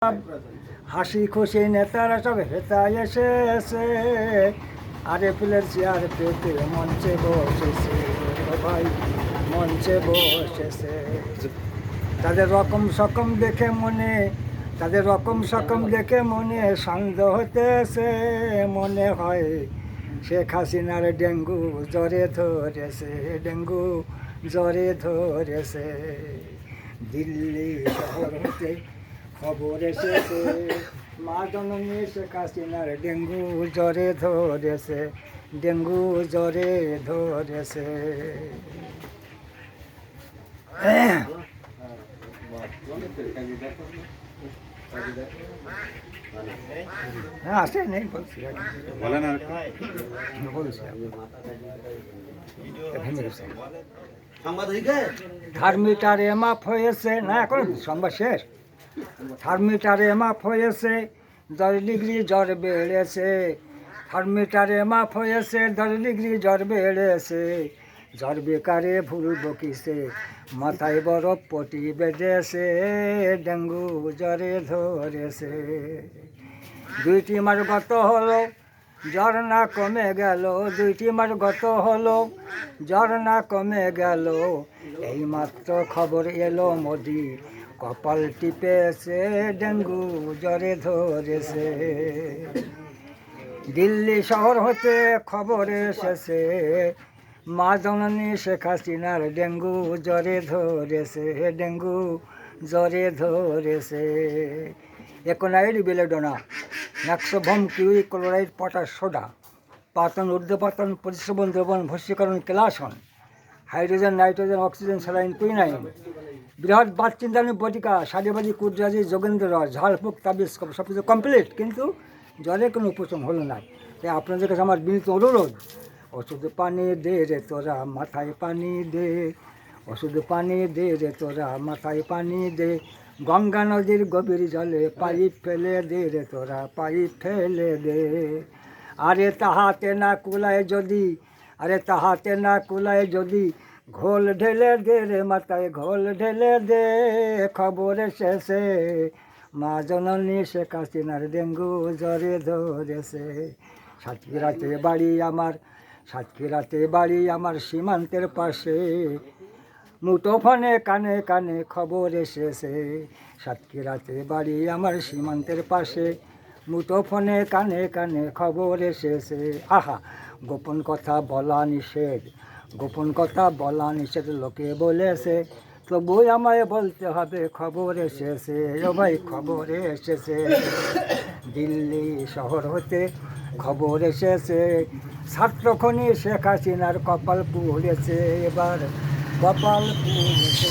হাসি খুশি নেতারা সব হেতায় এসেছে, আর এপ্রিলের চেয়ার পেতে মঞ্চে বসেছে, ও ভাই মঞ্চে বসেছে। তাদের রকম সকম দেখে মনে, তাদের রকম সকম দেখে মনে সন্দেহ হতেছে, মনে হয় শেখ হাসিনার ডেঙ্গু জ্বরে ধরেছে, ডেঙ্গু জ্বরে ধরেছে। দিল্লি শহর হতে খবর এসেছে, মা জননী শেখ হাসিনার ডেঙ্গু জ্বরে ধরেছে, ডেঙ্গু জ্বরে ধরেছে। হ্যাঁ আসে নেই বলছি থার্মিটারে মাপ হয়েছে না, এখন সংবাদ শেষ। থার্মিটারে মাপ হয়েছে 10 ডিগ্রি জ্বর বেড়েছে, থার্মিটারে মাপ হয়েছে 10 ডিগ্রি জ্বর বেড়েছে। জ্বর বেকারে ভুল বকিছে, মাথায় বরফ পটি বেঁধেছে, ডেঙ্গু জ্বরে ধরেছে। 2টি মাস গত হলো জ্বর না কমে গেল, 2টি মাস গত হলো জ্বর না কমে গেল। এইমাত্র খবর এলো মোদি কপাল টিপেছে, ডেঙ্গু জ্বরে ধরেছে। দিল্লি শহর হতে খবর এসেছে, মা জননী শেখ হাসিনার ডেঙ্গু জ্বরে ধরেছে, ডেঙ্গু জ্বরে ধরেছে। একোনাইড বেলেডোনা, ন্যাক্সোভম কিউরিক ক্লোরাইড পটাশ সোডা, পাতন ঊর্ধ্বপাতন পরিশ্রবণ দ্রবণ ভস্মীকরণ কেলাসন, hydrogen nitrogen oxygen saline quinine, বৃহৎ বাতচিন্তানি বটিকা, সারিবাজি কুদ্রাজি যোগেন্দ্র রস, ঝাড়ফুঁক তাবিজ সব কিছু কমপ্লিট, কিন্তু জ্বরের কোনো উপশম হলো না। তাই আপনাদের কাছে আমার বিনীত অনুরোধ, ওষুধ পানি দে রে তোরা মাথায় পানি দে, ওষুধ পানি দে রে তোরা মাথায় পানি দে। গঙ্গা নদীর গভীর জলে পাইপ ফেলে দে রে তোরা, পাইপ ফেলে দে। আরে তাহাতে না কুলায় যদি, আরে তাহাতে না কুলায় যদি, ঘোল ঢেলে দে রে মাথায়, ঘোল ঢেলে দে। খবর এসেছে মা জননী শেখ হাসিনার ডেঙ্গু জ্বরে ধরেছে। সাতক্ষীরাতে বাড়ি আমার, সাতক্ষীরাতে বাড়ি আমার সীমান্তের পাশে, মুঠোফোনে কানে কানে খবর এসেছে। সাতক্ষীরাতে বাড়ি আমার সীমান্তের পাশে, মুঠোফোনে কানে কানে খবর এসেছে। আহা, গোপন কথা বলা নিষেধ, গোপন কথা বলা নিষেধ লোকে বলেছে, তবুই আমায় বলতে হবে খবর এসেছে, ও ভাই খবর এসেছে। দিল্লি শহর হতে খবর এসেছে, ছাত্রখনি শেখ হাসিনার কপাল পুড়েছে, এবার কপাল পুড়েছে,